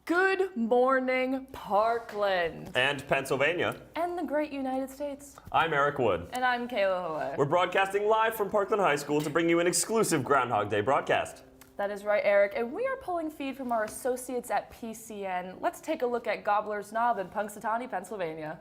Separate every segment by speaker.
Speaker 1: Good morning, Parkland.
Speaker 2: And Pennsylvania.
Speaker 1: And the great United States.
Speaker 2: I'm Eric Wood.
Speaker 1: And I'm Kayla Hawaii.
Speaker 2: We're broadcasting live from Parkland High School to bring you an exclusive Groundhog Day broadcast.
Speaker 1: That is right, Eric. And we are pulling feed from our associates at PCN. Let's take a look at Gobbler's Knob in Punxsutawney, Pennsylvania.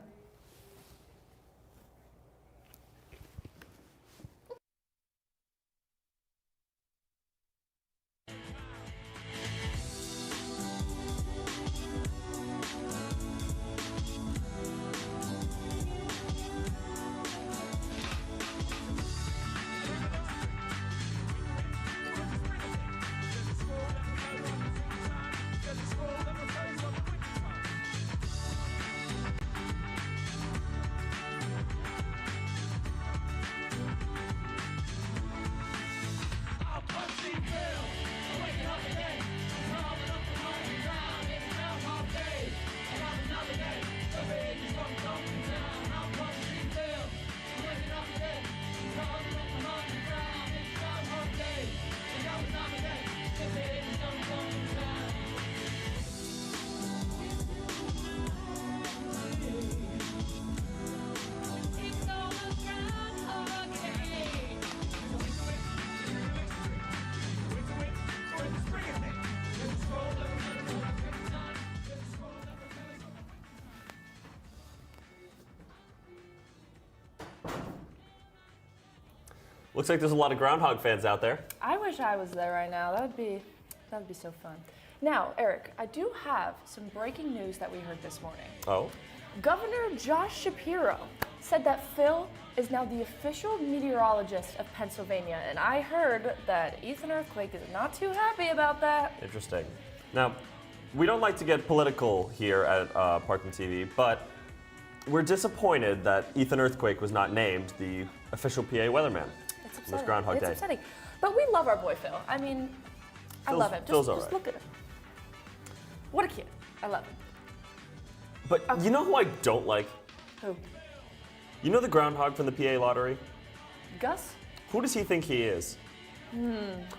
Speaker 2: Looks like there's a lot of Groundhog fans out there.
Speaker 1: I wish I was there right now. That would be so fun. Now, Eric, I do have some breaking news that we heard this morning.
Speaker 2: Oh?
Speaker 1: Governor Josh Shapiro said that Phil is now the official meteorologist of Pennsylvania, and I heard that Ethan Earthquake is not too happy about that.
Speaker 2: Interesting. Now, we don't like to get political here at Parkland TV, but we're disappointed that Ethan Earthquake was not named the official PA weatherman.
Speaker 1: It's
Speaker 2: This Groundhog
Speaker 1: It's
Speaker 2: Day.
Speaker 1: upsetting. But we love our boy Phil. I mean, I love him.
Speaker 2: Phil's
Speaker 1: Just
Speaker 2: all right.
Speaker 1: look at him. What a kid. I love him.
Speaker 2: But you know who I don't like?
Speaker 1: Who?
Speaker 2: You know the Groundhog from the PA lottery?
Speaker 1: Gus?
Speaker 2: Who does he think he is?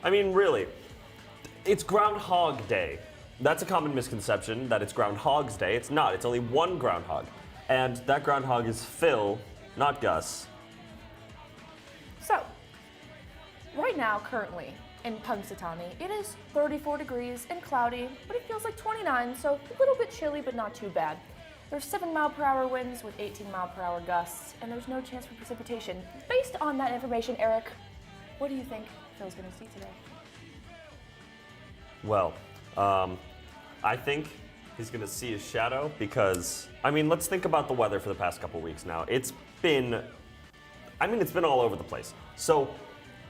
Speaker 2: I mean, really, it's Groundhog Day. That's a common misconception that it's Groundhog's Day. It's not. It's only one Groundhog. And that Groundhog is Phil, not Gus.
Speaker 1: So, right now, currently, in Punxsutawney, it is 34 degrees and cloudy, but it feels like 29, so a little bit chilly, but not too bad. There's 7-mile-per-hour winds with 18-mile-per-hour gusts, and there's no chance for precipitation. Based on that information, Eric, what do you think Phil's going to see today?
Speaker 2: Well, I think he's going to see his shadow because, I mean, let's think about the weather for the past couple weeks now. It's been all over the place. So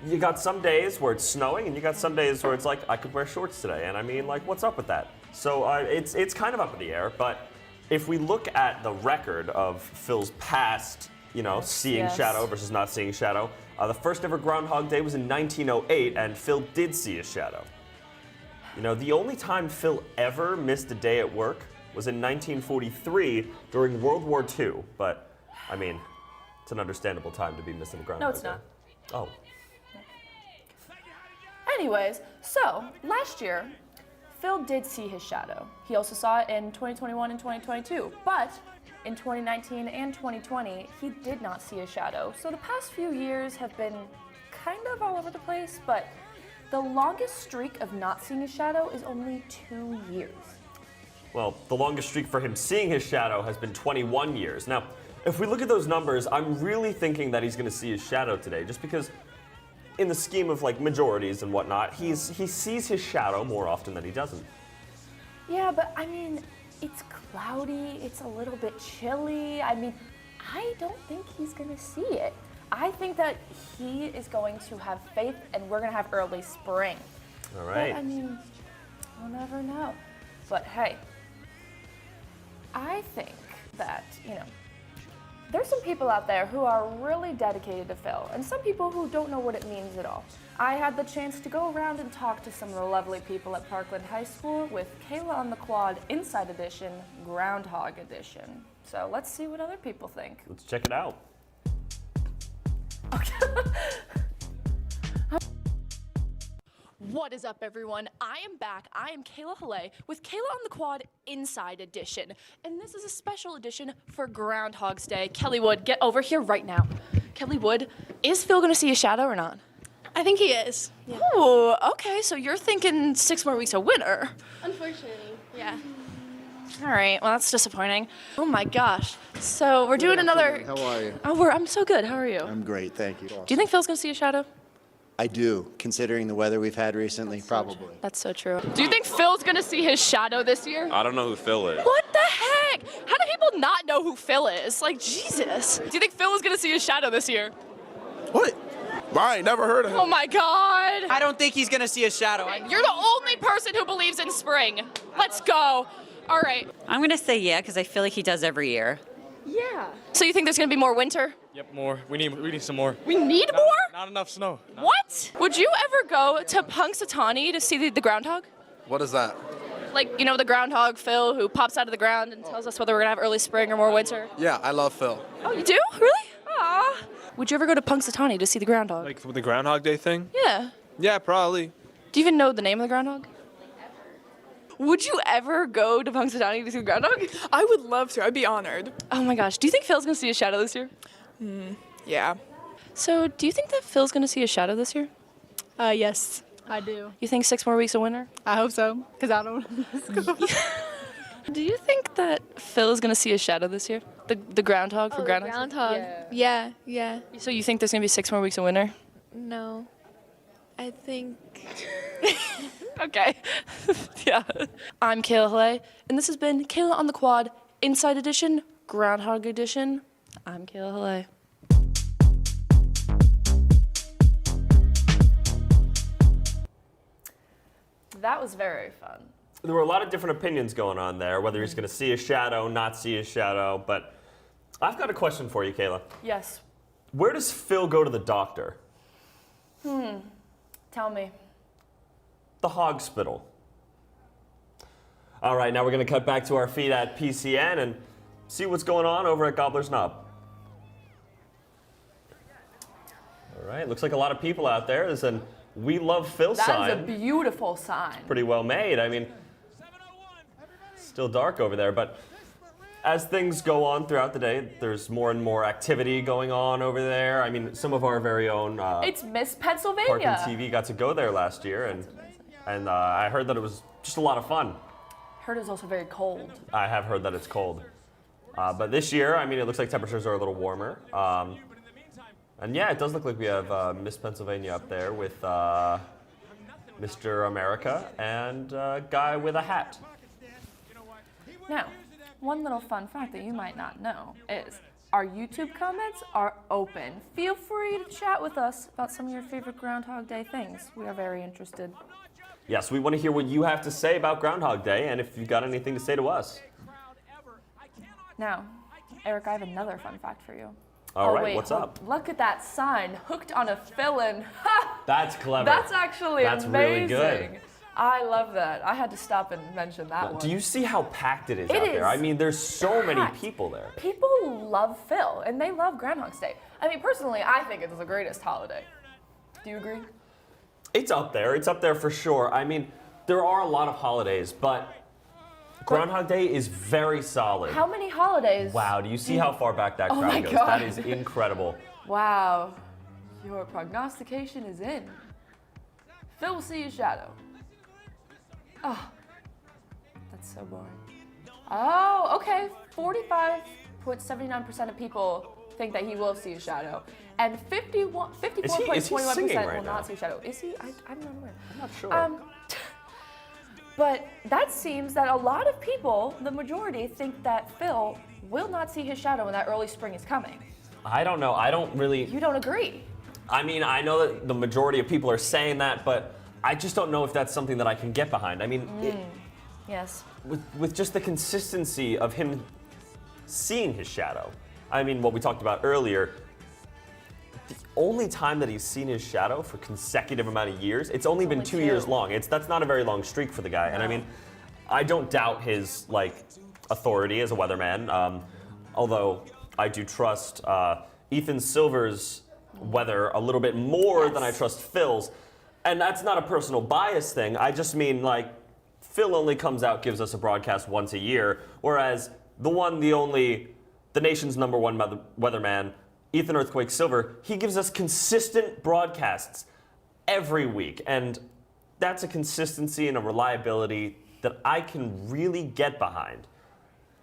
Speaker 2: you got some days where it's snowing and you got some days where it's like, I could wear shorts today. And I mean, like, what's up with that? So it's kind of up in the air, but if we look at the record of Phil's past, seeing shadow versus not seeing shadow, the first ever Groundhog Day was in 1908 and Phil did see a shadow. The only time Phil ever missed a day at work was in 1943 during World War II. But, I mean, it's an understandable time to be missing a Groundhog Day.
Speaker 1: No, it's not.
Speaker 2: Oh.
Speaker 1: Anyways, so last year, Phil did see his shadow. He also saw it in 2021 and 2022. But in 2019 and 2020, he did not see a shadow. So the past few years have been kind of all over the place, but the longest streak of not seeing a shadow is only 2 years.
Speaker 2: Well, the longest streak for him seeing his shadow has been 21 years. Now, if we look at those numbers, I'm really thinking that he's going to see his shadow today, just because in the scheme of like majorities and whatnot, he sees his shadow more often than he doesn't.
Speaker 1: Yeah, but I mean, it's cloudy, it's a little bit chilly. I mean, I don't think he's going to see it. I think that he is going to have faith and we're going to have early spring.
Speaker 2: All right.
Speaker 1: But, I mean, we'll never know. But hey, I think that, there's some people out there who are really dedicated to Phil, and some people who don't know what it means at all. I had the chance to go around and talk to some of the lovely people at Parkland High School with Kayla on the Quad Inside Edition, Groundhog Edition. So let's see what other people think.
Speaker 2: Let's check it out.
Speaker 1: Okay. What is up, everyone? I am back. I am Kayla Halle with Kayla on the Quad Inside Edition. And this is a special edition for Groundhog's Day. Kelly Wood, get over here right now. Kelly Wood, is Phil going to see a shadow or not?
Speaker 3: I think he is.
Speaker 1: Yeah. Oh, okay. So you're thinking 6 more weeks of winter.
Speaker 3: Unfortunately, yeah.
Speaker 1: All right. Well, that's disappointing. Oh, my gosh. So we're doing another...
Speaker 4: How are you?
Speaker 1: Oh, I'm so good. How are you?
Speaker 4: I'm great, thank you.
Speaker 1: Do you think Phil's going to see a shadow?
Speaker 4: I do, considering the weather we've had recently, probably.
Speaker 1: That's so true. Do you think Phil's gonna see his shadow this year?
Speaker 5: I don't know who Phil is.
Speaker 1: What the heck? How do people not know who Phil is? Like, Jesus. Do you think Phil is gonna see his shadow this year?
Speaker 5: What? I ain't never heard of him.
Speaker 1: Oh my God.
Speaker 6: I don't think he's gonna see a shadow.
Speaker 1: You're the only person who believes in spring. Let's go. All right.
Speaker 7: I'm going to say yeah, because I feel like he does every year.
Speaker 1: Yeah. So you think there's gonna be more winter?
Speaker 8: Yep, more. We need some more.
Speaker 1: We need more?
Speaker 8: Not enough snow.
Speaker 1: What? Would you ever go to Punxsutawney to see the groundhog?
Speaker 5: What is that?
Speaker 1: Like, you know, the groundhog, Phil, who pops out of the ground and tells us whether we're gonna have early spring or more winter?
Speaker 5: Yeah, I love Phil.
Speaker 1: Oh, you do? Really? Aw. Would you ever go to Punxsutawney to see the groundhog?
Speaker 8: Like for the Groundhog Day thing?
Speaker 1: Yeah.
Speaker 8: Yeah, probably.
Speaker 1: Do you even know the name of the groundhog? Would you ever go to Punxsutawney to see the groundhog?
Speaker 3: I would love to. I'd be honored.
Speaker 1: Oh my gosh. Do you think Phil's gonna see a shadow this year?
Speaker 3: Yeah.
Speaker 1: So, do you think that Phil's gonna see a shadow this year?
Speaker 3: Yes, I do.
Speaker 1: You think 6 more weeks of winter?
Speaker 3: I hope so, because I don't.
Speaker 1: Do you think that Phil is gonna see a shadow this year? The groundhog for Groundhog?
Speaker 9: Groundhog. Yeah.
Speaker 1: So you think there's gonna be 6 more weeks of winter?
Speaker 9: No. I think.
Speaker 1: Okay. Yeah. I'm Kayla Halle, and this has been Kayla on the Quad Inside Edition, Groundhog Edition. I'm Kayla Halle. That was very fun.
Speaker 2: There were a lot of different opinions going on there, whether he's going to see a shadow, not see a shadow. But I've got a question for you, Kayla.
Speaker 1: Yes.
Speaker 2: Where does Phil go to the doctor?
Speaker 1: Tell me.
Speaker 2: The Hogspital. All right, now we're going to cut back to our feed at PCN and see what's going on over at Gobbler's Knob. All right, looks like a lot of people out there. There's an "We Love Phil" sign.
Speaker 1: That is a beautiful sign.
Speaker 2: Pretty well made. I mean, still dark over there, but as things go on throughout the day, there's more and more activity going on over there. I mean, some of our very own
Speaker 1: It's Miss Pennsylvania.
Speaker 2: Parkland TV got to go there last year, and I heard that it was just a lot of fun.
Speaker 1: Heard it's also very cold.
Speaker 2: I have heard that it's cold. But this year, I mean, it looks like temperatures are a little warmer. And yeah, it does look like we have Miss Pennsylvania up there with Mr. America and a guy with a hat.
Speaker 1: Now, one little fun fact that you might not know is our YouTube comments are open. Feel free to chat with us about some of your favorite Groundhog Day things. We are very interested.
Speaker 2: Yes, we want to hear what you have to say about Groundhog Day and if you've got anything to say to us.
Speaker 1: Now, Eric, I have another fun fact for you.
Speaker 2: All right,
Speaker 1: wait,
Speaker 2: what's
Speaker 1: hold-
Speaker 2: up?
Speaker 1: Look at that sign, hooked on a fill-in. Ha!
Speaker 2: That's clever.
Speaker 1: That's actually
Speaker 2: That's
Speaker 1: amazing.
Speaker 2: really good.
Speaker 1: I love that. I had to stop and mention that one.
Speaker 2: Do you see how packed it is
Speaker 1: It
Speaker 2: out there?
Speaker 1: is
Speaker 2: I mean, there's so many
Speaker 1: packed.
Speaker 2: people there.
Speaker 1: People love Phil, and they love Groundhog's Day. I mean, personally, I think it's the greatest holiday. Do you agree?
Speaker 2: It's up there. It's up there for sure. I mean, there are a lot of holidays, but Groundhog Day is very solid.
Speaker 1: How many holidays?
Speaker 2: Wow, do you see how far back that
Speaker 1: Oh
Speaker 2: crowd
Speaker 1: my
Speaker 2: goes?
Speaker 1: God.
Speaker 2: That is incredible.
Speaker 1: Wow. Your prognostication is in. Phil will see your shadow. Oh, that's so boring. Oh, okay. 45.79% of people think that he will see a shadow. And 54.21%
Speaker 2: is he singing right
Speaker 1: will
Speaker 2: now?
Speaker 1: not see a shadow. Is he? I'm not aware.
Speaker 2: I'm not sure.
Speaker 1: But that seems that a lot of people, the majority, think that Phil will not see his shadow when that early spring is coming.
Speaker 2: I don't know. I don't really.
Speaker 1: You don't agree?
Speaker 2: I mean, I know that the majority of people are saying that, but I just don't know if that's something that I can get behind. I mean,
Speaker 1: Yes.
Speaker 2: with just the consistency of him seeing his shadow. I mean, what we talked about earlier, the only time that he's seen his shadow for consecutive amount of years, it's only been
Speaker 1: only
Speaker 2: 2
Speaker 1: two.
Speaker 2: years long. That's not a very long streak for the guy. And I mean, I don't doubt his authority as a weatherman, although I do trust Ethan Silver's weather a little bit more than I trust Phil's. And that's not a personal bias thing. I just mean, like, Phil only comes out, gives us a broadcast once a year, whereas the nation's number one weatherman, Ethan Earthquake Silver, he gives us consistent broadcasts every week. And that's a consistency and a reliability that I can really get behind.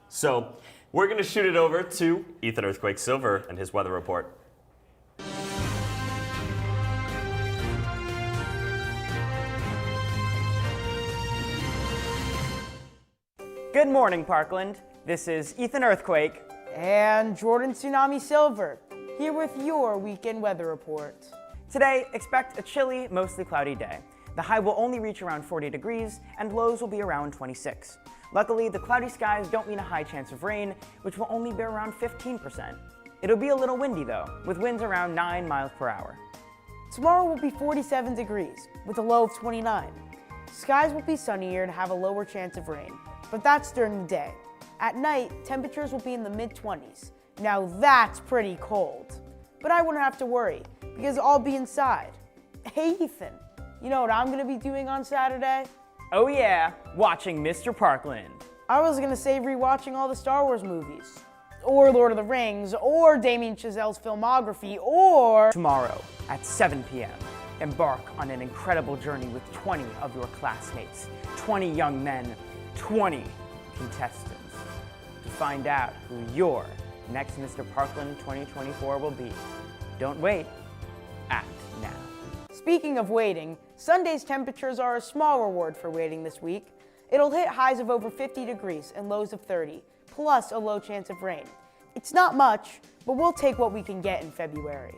Speaker 2: So we're going to shoot it over to Ethan Earthquake Silver and his weather report.
Speaker 6: Good morning, Parkland. This is Ethan Earthquake.
Speaker 10: And Jordan Tsunami Silver, here with your weekend weather report.
Speaker 6: Today, expect a chilly, mostly cloudy day. The high will only reach around 40 degrees, and lows will be around 26. Luckily, the cloudy skies don't mean a high chance of rain, which will only be around 15%. It'll be a little windy, though, with winds around 9 miles per hour.
Speaker 10: Tomorrow will be 47 degrees, with a low of 29. Skies will be sunnier and have a lower chance of rain, but that's during the day. At night, temperatures will be in the mid-20s. Now that's pretty cold. But I wouldn't have to worry, because I'll be inside. Hey Ethan, you know what I'm gonna be doing on Saturday?
Speaker 6: Oh yeah, watching Mr. Parkland.
Speaker 10: I was gonna say rewatching all the Star Wars movies, or Lord of the Rings, or Damien Chazelle's filmography, or...
Speaker 6: Tomorrow at 7 p.m., embark on an incredible journey with 20 of your classmates, 20 young men, 20 contestants, to find out who your next Mr. Parkland 2024 will be. Don't wait, act now.
Speaker 10: Speaking of waiting, Sunday's temperatures are a small reward for waiting this week. It'll hit highs of over 50 degrees and lows of 30, plus a low chance of rain. It's not much, but we'll take what we can get in February.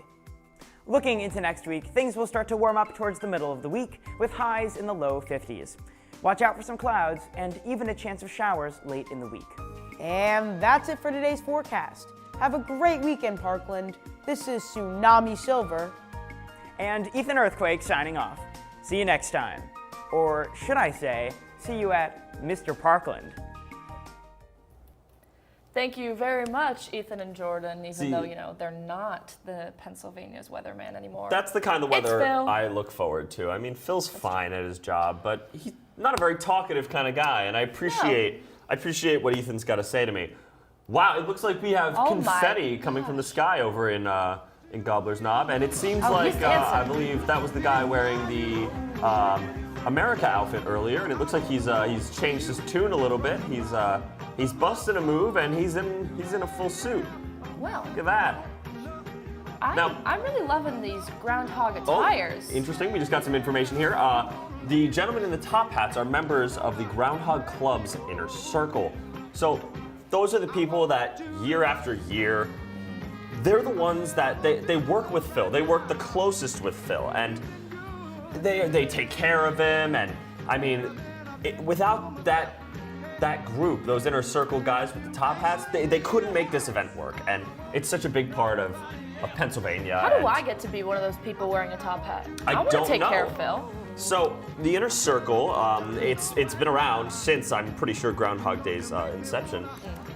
Speaker 6: Looking into next week, things will start to warm up towards the middle of the week, with highs in the low 50s. Watch out for some clouds and even a chance of showers late in the week.
Speaker 10: And that's it for today's forecast. Have a great weekend, Parkland. This is Tsunami Silver.
Speaker 6: And Ethan Earthquake signing off. See you next time. Or should I say, see you at Mr. Parkland.
Speaker 1: Thank you very much, Ethan and Jordan, even
Speaker 2: See,
Speaker 1: though, you know, they're not the Pennsylvania's weatherman anymore.
Speaker 2: That's the kind of
Speaker 1: It's
Speaker 2: weather
Speaker 1: Phil.
Speaker 2: I look forward to. I mean, Phil's fine at his job, but he's not a very talkative kind of guy, and I appreciate what Ethan's got to say to me. Wow, it looks like we have
Speaker 1: Oh
Speaker 2: confetti coming from the sky over in Gobbler's Knob, and it seems like
Speaker 1: he's
Speaker 2: I
Speaker 1: dancing.
Speaker 2: believe that was the guy wearing the America outfit earlier, and it looks like he's changed his tune a little bit. He's busting a move, and he's in a full suit.
Speaker 1: Well,
Speaker 2: Look at that.
Speaker 1: I'm really loving these Groundhog attires.
Speaker 2: Oh, interesting. We just got some information here. The gentlemen in the top hats are members of the Groundhog Club's inner circle. So those are the people that year after year, they're the ones that they work with Phil. They work the closest with Phil, and they take care of him. And I mean, without that group, those inner circle guys with the top hats, they couldn't make this event work. And it's such a big part of Pennsylvania.
Speaker 1: How do I get to be one of those people wearing a top hat?
Speaker 2: I
Speaker 1: want to
Speaker 2: don't
Speaker 1: take care
Speaker 2: know.
Speaker 1: of Phil.
Speaker 2: So the inner circle, it's been around since, I'm pretty sure, Groundhog Day's inception,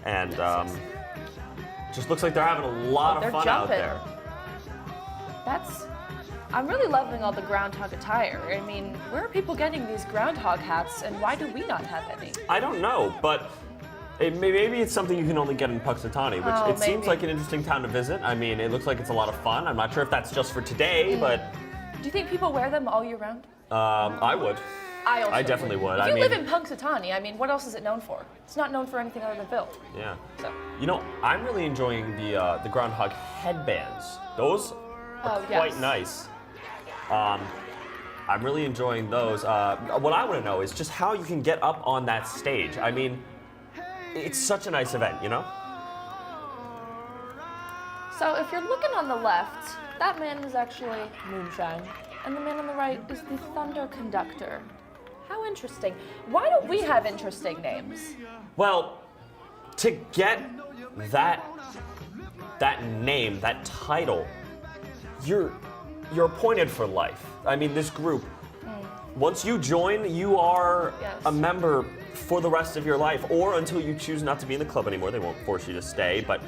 Speaker 2: and just looks like they're having a lot of
Speaker 1: They're
Speaker 2: fun out
Speaker 1: jumping.
Speaker 2: there.
Speaker 1: I'm really loving all the Groundhog attire. I mean, where are people getting these Groundhog hats, and why do we not have any?
Speaker 2: I don't know, but maybe it's something you can only get in Punxsutawney, which
Speaker 1: Oh,
Speaker 2: it seems
Speaker 1: maybe.
Speaker 2: like an interesting town to visit. I mean, it looks like it's a lot of fun. I'm not sure if that's just for today, but
Speaker 1: Do you think people wear them all year round?
Speaker 2: I would.
Speaker 1: I also
Speaker 2: definitely would.
Speaker 1: If
Speaker 2: I
Speaker 1: you
Speaker 2: mean,
Speaker 1: live in Punxsutawney, I mean, what else is it known for? It's not known for anything other than Phil.
Speaker 2: Yeah.
Speaker 1: So.
Speaker 2: You know, I'm really enjoying the Groundhog headbands. Those are
Speaker 1: Oh,
Speaker 2: quite
Speaker 1: yes.
Speaker 2: nice. I'm really enjoying those. What I want to know is just how you can get up on that stage. I mean, it's such a nice event, you know?
Speaker 1: So if you're looking on the left, that man is actually Moonshine, and the man on the right is the Thunder Conductor. How interesting. Why don't we have interesting names?
Speaker 2: Well, to get that name, that title, you're appointed for life. I mean, this group, once you join, you are
Speaker 1: Yes.
Speaker 2: a member for the rest of your life, or until you choose not to be in the club anymore. They won't force you to stay, but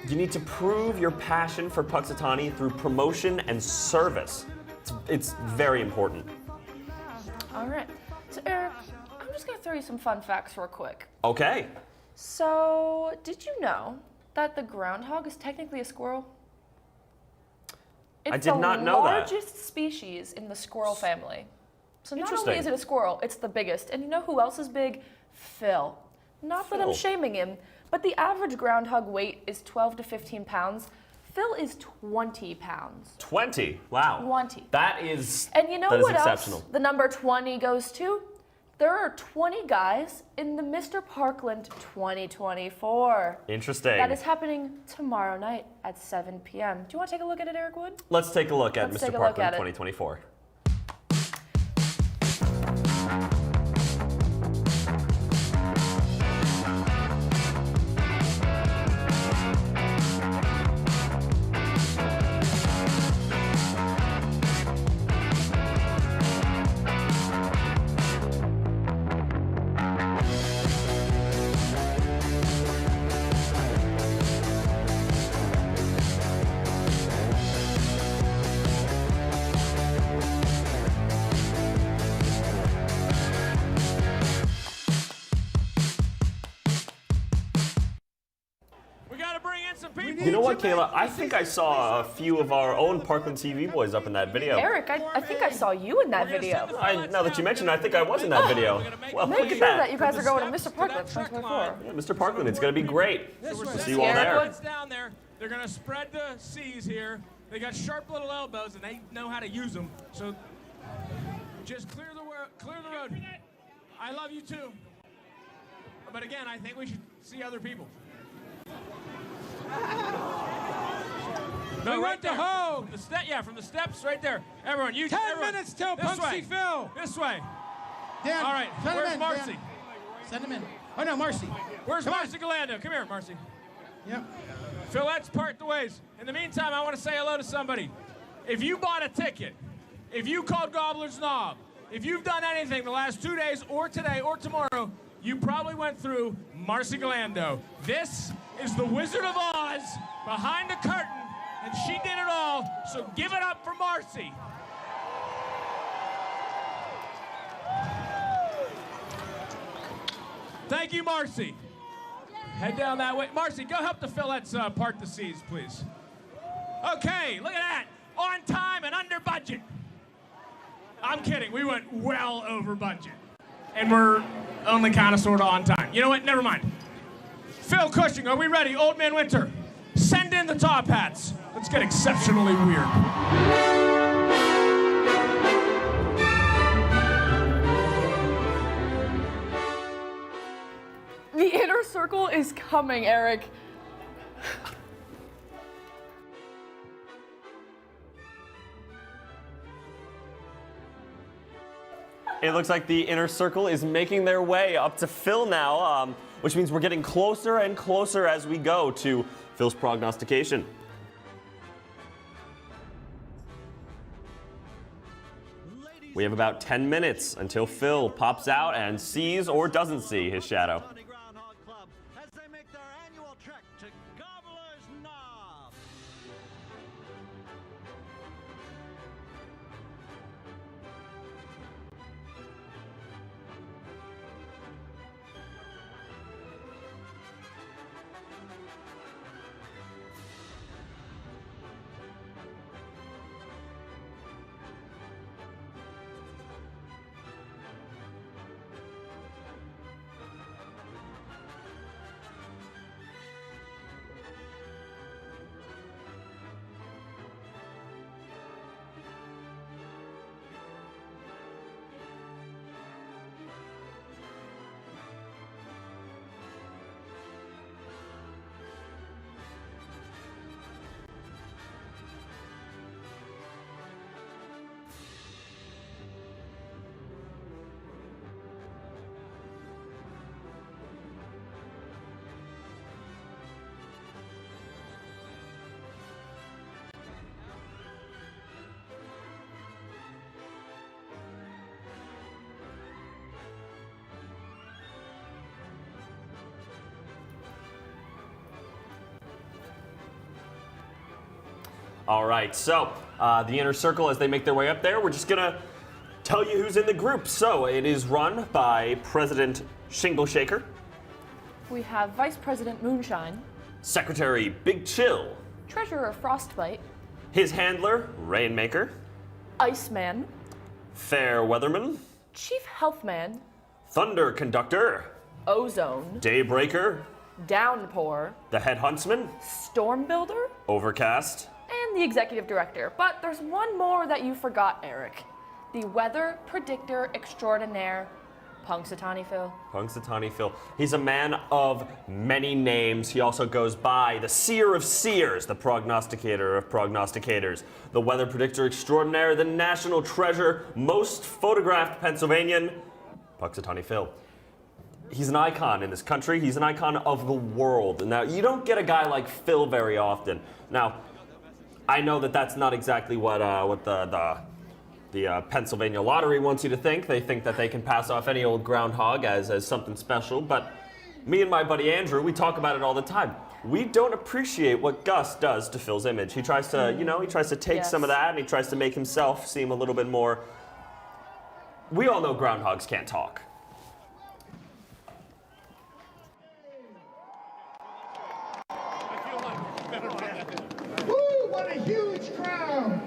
Speaker 2: you need to prove your passion for Punxsutawney through promotion and service. It's very important.
Speaker 1: All right. So, Eric, I'm just going to throw you some fun facts real quick.
Speaker 2: Okay.
Speaker 1: So, did you know that the groundhog is technically a squirrel? It's
Speaker 2: I did not know that.
Speaker 1: the largest species in the squirrel family. So not
Speaker 2: Interesting.
Speaker 1: only is it a squirrel, it's the biggest. And you know who else is big? Phil. Not that I'm
Speaker 2: Phil.
Speaker 1: shaming him, but the average groundhog weight is 12 to 15 pounds. Phil is 20 pounds.
Speaker 2: 20. Wow.
Speaker 1: 20.
Speaker 2: That is.
Speaker 1: And you know
Speaker 2: that is
Speaker 1: what
Speaker 2: exceptional.
Speaker 1: else the number 20 goes to? There are 20 guys in the Mr. Parkland 2024.
Speaker 2: Interesting.
Speaker 1: That is happening tomorrow night at 7 p.m. Do you want to take a look at it, Eric Wood?
Speaker 2: Let's take a look at
Speaker 1: Let's
Speaker 2: Mr.
Speaker 1: take a look
Speaker 2: Parkland
Speaker 1: at it.
Speaker 2: 2024. You know what, Kayla? I think I saw a few of our own Parkland TV boys up in that video.
Speaker 1: Eric, I think I saw you in that video.
Speaker 2: Now that you mention it, I think I was in that video. Well,
Speaker 1: Make
Speaker 2: look
Speaker 1: sure
Speaker 2: at
Speaker 1: that you guys are going to Mr. Parkland 2024.
Speaker 2: Yeah, Mr. Parkland, it's going to be great. We'll see you all
Speaker 1: Eric
Speaker 2: there.
Speaker 1: Wood.
Speaker 11: Down there, they're gonna spread the C's here. They got sharp little elbows and they know how to use them. So just clear the road. I love you too. But again, I think we should see other people. No, right there. Home. From the steps, right there. Everyone,
Speaker 12: 10 minutes till Punxsutawney Phil.
Speaker 11: This way.
Speaker 12: Dan,
Speaker 11: all right.
Speaker 12: send him
Speaker 11: Where's
Speaker 12: in,
Speaker 11: Marcy?
Speaker 12: Dan. Send him in. Oh no, Marcy.
Speaker 11: Where's
Speaker 12: Come
Speaker 11: Marcy Galando? Come here, Marcy.
Speaker 12: Yep.
Speaker 11: Phil, let's part the ways. In the meantime, I want to say hello to somebody. If you bought a ticket, if you called Gobbler's Knob, if you've done anything the last 2 days or today or tomorrow, you probably went through Marcy Galando. This is the Wizard of Oz behind the curtain, and she did it all, so give it up for Marcy. Thank you, Marcy. Head down that way. Marcy, go help the Phillettes part the C's, please. Okay, look at that. On time and under budget. I'm kidding. We went well over budget. And we're only kind of sort of on time. You know what? Never mind. Phil Cushing, are we ready? Old Man Winter, send in the top hats. Let's get exceptionally weird.
Speaker 1: The inner circle is coming, Eric.
Speaker 2: It looks like the inner circle is making their way up to Phil now, which means we're getting closer and closer as we go to Phil's prognostication. We have about 10 minutes until Phil pops out and sees or doesn't see his shadow.
Speaker 12: As they make their annual trek to Gobbler's Knob.
Speaker 2: All right, so the inner circle, as they make their way up there, we're just going to tell you who's in the group. So it is run by President Shingle Shaker,
Speaker 1: We have Vice President Moonshine,
Speaker 2: Secretary Big Chill,
Speaker 1: Treasurer Frostbite,
Speaker 2: his handler Rainmaker,
Speaker 1: Iceman,
Speaker 2: Fair Weatherman,
Speaker 1: Chief Healthman,
Speaker 2: Thunder Conductor,
Speaker 1: Ozone,
Speaker 2: Daybreaker,
Speaker 1: Downpour,
Speaker 2: the Head Huntsman,
Speaker 1: Storm Builder,
Speaker 2: Overcast,
Speaker 1: and the Executive Director. But there's one more that you forgot, Eric. The Weather Predictor Extraordinaire, Punxsutawney Phil.
Speaker 2: Punxsutawney Phil. He's a man of many names. He also goes by the Seer of Seers, the Prognosticator of Prognosticators, the Weather Predictor Extraordinaire, the National Treasure, most photographed Pennsylvanian, Punxsutawney Phil. He's an icon in this country. He's an icon of the world. Now, you don't get a guy like Phil very often. Now, I know that that's not exactly what the Pennsylvania Lottery wants you to think. They think that they can pass off any old groundhog as something special, but me and my buddy Andrew, we talk about it all the time. We don't appreciate what Gus does to Phil's image. He tries to, he tries to take some of that and he tries to make himself seem a little bit more. We all know groundhogs can't talk.
Speaker 13: Woo, what a huge crowd!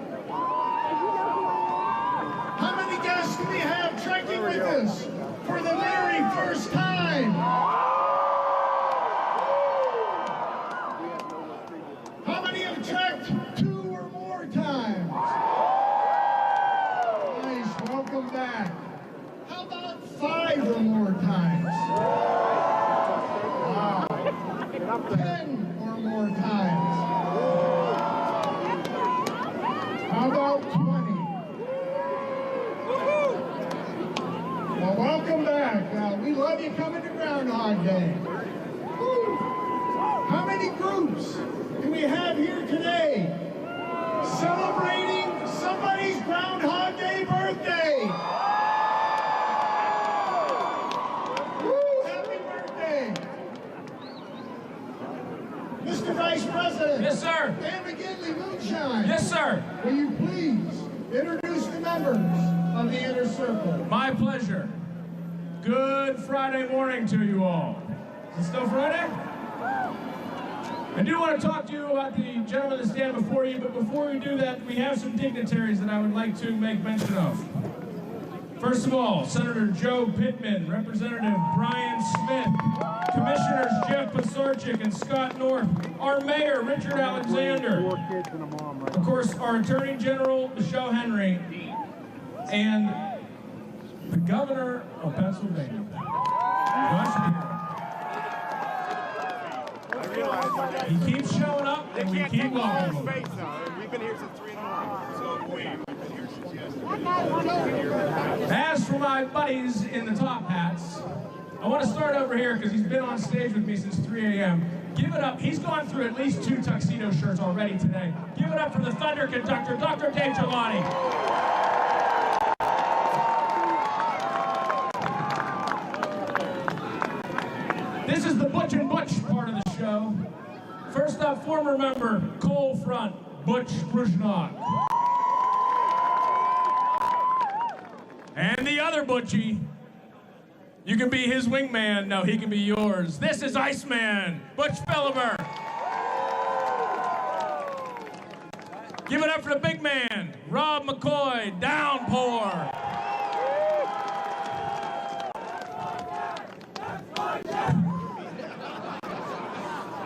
Speaker 13: How many guests do we have trekking with us for the very first time? How many have trekked 2 or more times? Nice, welcome back. How about 5 or more times? Wow. 10 or more times. How about 20? Well, welcome back. We love you coming to Groundhog Day. Woo. How many groups do we have here today celebrating somebody's Groundhog Day birthday? Woo, happy birthday. Mr. Vice President.
Speaker 11: Yes, sir.
Speaker 13: Dan McGinley Moonshine.
Speaker 11: Yes, sir.
Speaker 13: Will you please introduce the members of the Inner Circle?
Speaker 11: My pleasure. Good Friday morning to you all. Is it still Friday? I do want to talk to you about the gentleman that's standing before you, but before we do that, we have some dignitaries that I would like to make mention of. First of all, Senator Joe Pittman, Representative Brian Smith, Commissioners Jeff Pasarchik and Scott North, our Mayor, Richard Alexander, of course, our Attorney General, Michelle Henry, and the Governor of Pennsylvania, He keeps showing up, and we keep welcoming him.
Speaker 14: We've been here since 3 in the morning, so we've been here since yesterday.
Speaker 11: As for my buddies in the top hats, I want to start over here because he's been on stage with me since 3 a.m. Give it up. He's gone through at least 2 tuxedo shirts already today. Give it up for the Thunder Conductor, Dr. Dave Gelani. This is the Butch and Butch part of the show. First up, former member, Coal Front, Butch Brushnok. And the other Butchie, you can be his wingman, no, he can be yours. This is Iceman, Butch Philliper. Give it up for the big man, Rob McCoy, Downpour.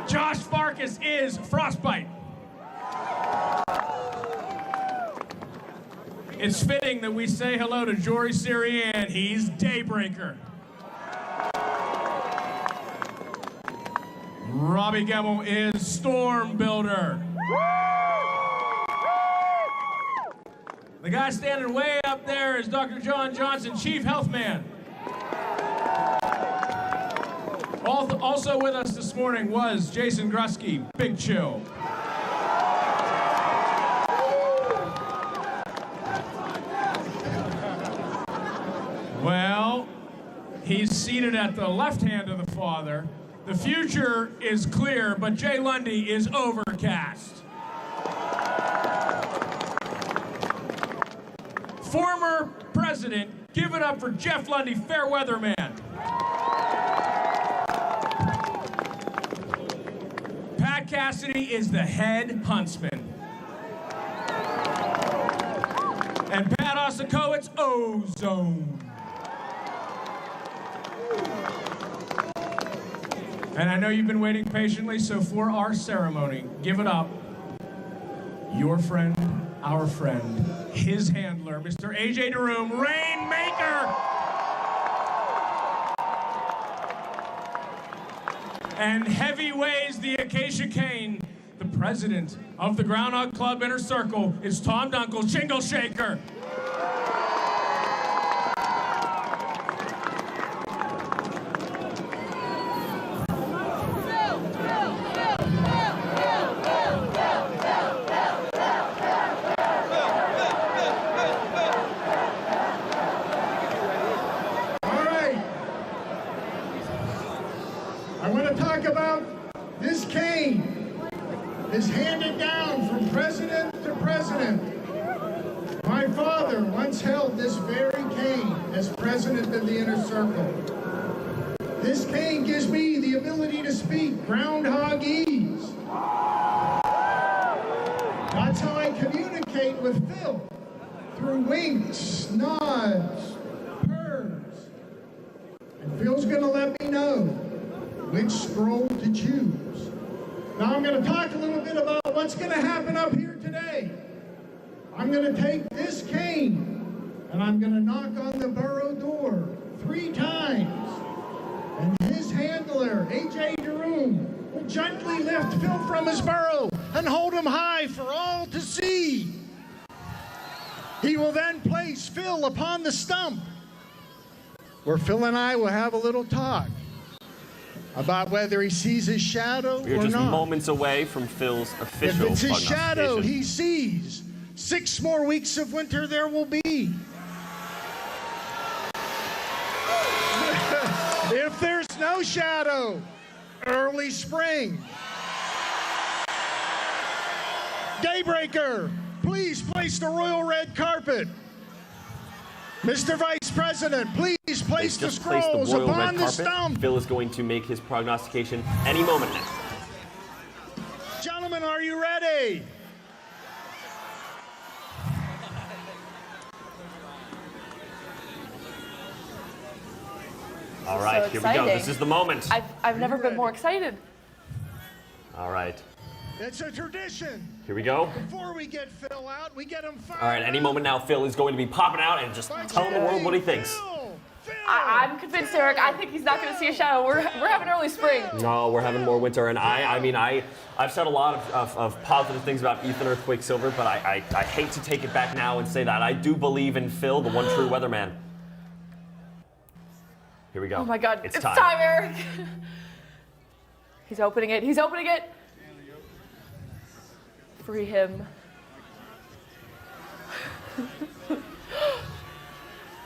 Speaker 11: Josh Farkas is Frostbite. It's fitting that we say hello to Jory Siriann. He's Daybreaker. Robbie Gemmell is Storm Builder. The guy standing way up there is Dr. John Johnson, Chief Health Man. Also with us this morning was Jason Grusky, Big Chill. Well, he's seated at the left hand of the Father. The future is clear, but Jay Lundy is overcast. former president. Give it up for Jeff Lundy, fair weather man. Pat Cassidy is the head huntsman. And Pat Osakowitz, ozone. And I know you've been waiting patiently, so for our ceremony, give it up. Your friend, our friend, his handler, Mr. AJ DeRoom, Rainmaker. And heavy weighs the acacia cane. The president of the Groundhog Club Inner Circle is Tom Dunkel, Shingle Shaker.
Speaker 13: I want to talk about this cane is handed down from president to president. My father once held this very cane as president of the Inner Circle. This cane gives me the ability to speak Groundhog-ese. That's how I communicate with Phil, through winks, nods, purrs. And Phil's gonna let me know which scroll to choose. Now I'm going to talk a little bit about what's going to happen up here today. I'm going to take this cane and I'm going to knock on the borough door 3 times. And his handler, AJ DeRoom, will gently lift Phil from his burrow and hold him high for all to see. He will then place Phil upon the stump, where Phil and I will have a little talk about whether he sees his shadow
Speaker 2: We're
Speaker 13: or
Speaker 2: just
Speaker 13: not.
Speaker 2: moments away from Phil's official
Speaker 13: If it's his shadow
Speaker 2: prognostication.
Speaker 13: he sees, 6 more weeks of winter there will be. If there's no shadow, early spring. Daybreaker, please place the royal red carpet. Mr. Vice President, please place the
Speaker 2: Just placed
Speaker 13: scrolls
Speaker 2: the royal
Speaker 13: upon
Speaker 2: red
Speaker 13: the
Speaker 2: carpet.
Speaker 13: stump.
Speaker 2: Phil is going to make his prognostication any moment now.
Speaker 13: Gentlemen, are you ready?
Speaker 2: All right,
Speaker 1: so
Speaker 2: here we go.
Speaker 1: exciting.
Speaker 2: This is the moment.
Speaker 1: I've never been more excited.
Speaker 2: All right,
Speaker 13: It's a tradition.
Speaker 2: here we go.
Speaker 13: Before we get Phil out, we get him fired.
Speaker 2: All right, any moment now, Phil is going to be popping out and just telling the world what he thinks.
Speaker 1: I'm convinced, Eric. I think he's not going to see a shadow. We're having early spring.
Speaker 2: No, we're having more winter, and I've said a lot of positive things about Ethan Earthquake Silver, but I hate to take it back now and say that. I do believe in Phil, the one true weatherman. Here we go.
Speaker 1: Oh my God,
Speaker 2: it's
Speaker 1: it's
Speaker 2: time.
Speaker 1: time, Eric. He's opening it. He's opening it. Free him.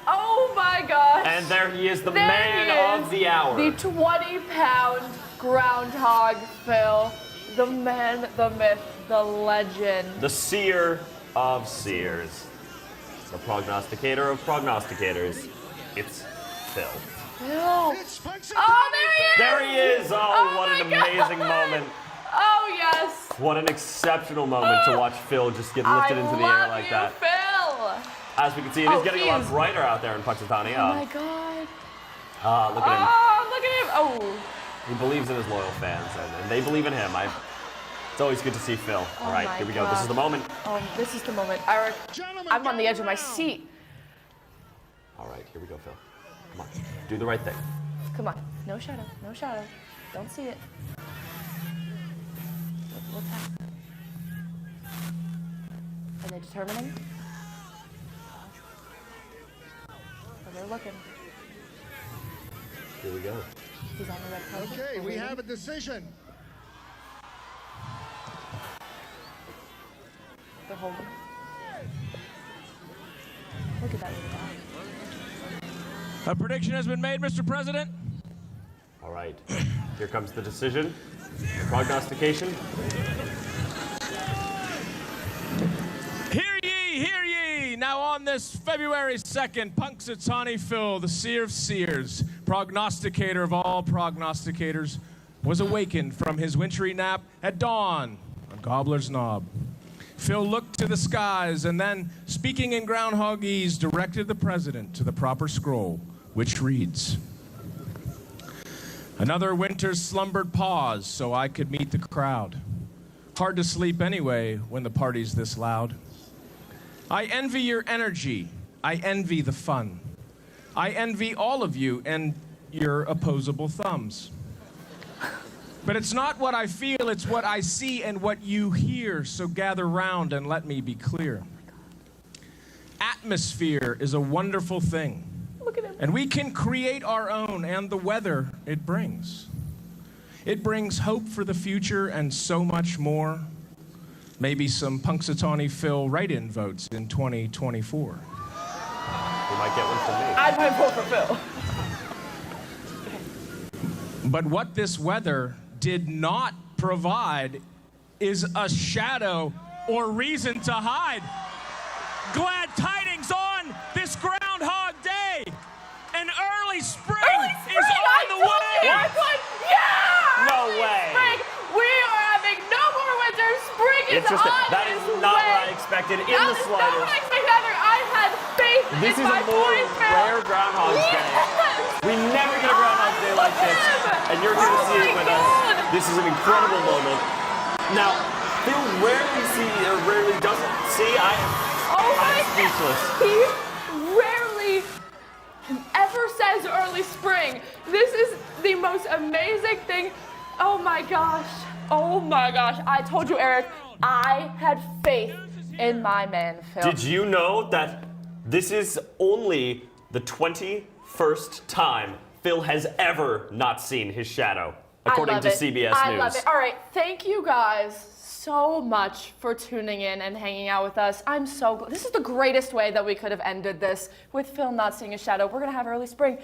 Speaker 1: Oh my gosh.
Speaker 2: And there he is, the
Speaker 1: There
Speaker 2: man
Speaker 1: he
Speaker 2: of
Speaker 1: is,
Speaker 2: the hour.
Speaker 1: The 20-pound groundhog, Phil. The man, the myth, the legend.
Speaker 2: The seer of seers. The prognosticator of prognosticators. It's Phil.
Speaker 1: Phil. Oh, there he is.
Speaker 2: There he is. Oh, what an amazing moment.
Speaker 1: Oh, yes.
Speaker 2: What an exceptional moment to watch Phil just get lifted into the air like
Speaker 1: you,
Speaker 2: that.
Speaker 1: Phil.
Speaker 2: As we can see, it is getting
Speaker 1: he
Speaker 2: a lot
Speaker 1: is-
Speaker 2: brighter out there in Punxsutawney.
Speaker 1: Oh my God.
Speaker 2: Look at him.
Speaker 1: Oh, look at him. Oh.
Speaker 2: He believes in his loyal fans, and they believe in him. It's always good to see Phil. All right,
Speaker 1: my
Speaker 2: here we go. This
Speaker 1: God.
Speaker 2: is the moment.
Speaker 1: Oh, this is the moment. Eric, I'm on the edge of my seat.
Speaker 2: All right, here we go, Phil. Come on, do the right thing.
Speaker 1: Come on. No shadow. No shadow. Don't see it. Look back. Are they determining? Oh, they're looking.
Speaker 2: Here we go.
Speaker 1: He's on the red carpet.
Speaker 13: Okay, we have a decision.
Speaker 1: They're holding. Look at that little guy.
Speaker 11: A prediction has been made, Mr. President.
Speaker 2: All right, here comes the decision. The prognostication.
Speaker 11: Hear ye, hear ye. Now on on this February 2nd, Punxsutawney Phil, the seer of seers, prognosticator of all prognosticators, was awakened from his wintry nap at dawn on Gobbler's Knob. Phil looked to the skies and then, speaking in Groundhogese, directed the president to the proper scroll, which reads, "Another winter's slumbered pause so I could meet the crowd. Hard to sleep anyway when the party's this loud. I envy your energy. I envy the fun. I envy all of you and your opposable thumbs. But it's not what I feel, it's what I see and what you hear, so gather round and let me be clear. Atmosphere is a wonderful thing, and we can create our own and the weather it brings. It brings hope for the future and so much more. Maybe some Punxsutawney Phil write-in votes in 2024.
Speaker 2: You might get one from me.
Speaker 1: I might vote for Phil.
Speaker 11: But what this weather did not provide is a shadow or reason to hide. Glad tidings on this Groundhog Day. An early spring is on the way.
Speaker 1: Yeah!
Speaker 2: No way.
Speaker 1: Spring. We are having no more winter. Spring is
Speaker 2: Interesting.
Speaker 1: on
Speaker 2: That is
Speaker 1: its
Speaker 2: not
Speaker 1: way.
Speaker 2: what I expected in
Speaker 1: That
Speaker 2: the
Speaker 1: is not what I
Speaker 2: slightest.
Speaker 1: expected either. I had faith
Speaker 2: This
Speaker 1: in
Speaker 2: is
Speaker 1: my
Speaker 2: a more
Speaker 1: boys, Phil.
Speaker 2: rare Groundhog Day. We never get a Groundhog Day like this, and you're going to see it with us. This is an incredible moment. Now, Phil rarely doesn't see. I'm speechless.
Speaker 1: He rarely ever says early spring. This is the most amazing thing. Oh my gosh. Oh my gosh. I told you, Eric, I had faith in my man, Phil.
Speaker 2: Did you know that this is only the 21st time Phil has ever not seen his shadow, according to CBS
Speaker 1: I
Speaker 2: News?
Speaker 1: love it. All right, thank you guys so much for tuning in and hanging out with us. I'm so glad. This is the greatest way that we could have ended this with Phil not seeing his shadow. We're gonna have early spring.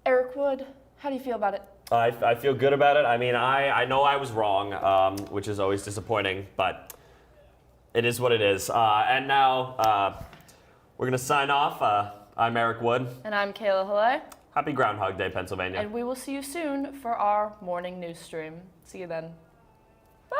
Speaker 1: Eric Wood, how do you feel about it?
Speaker 2: I feel good about it. I mean, I know I was wrong, which is always disappointing, but it is what it is. And now we're gonna sign off. I'm Eric Wood.
Speaker 1: And I'm Kayla Halle.
Speaker 2: Happy Groundhog Day, Pennsylvania.
Speaker 1: And we will see you soon for our morning news stream. See you then. Bye!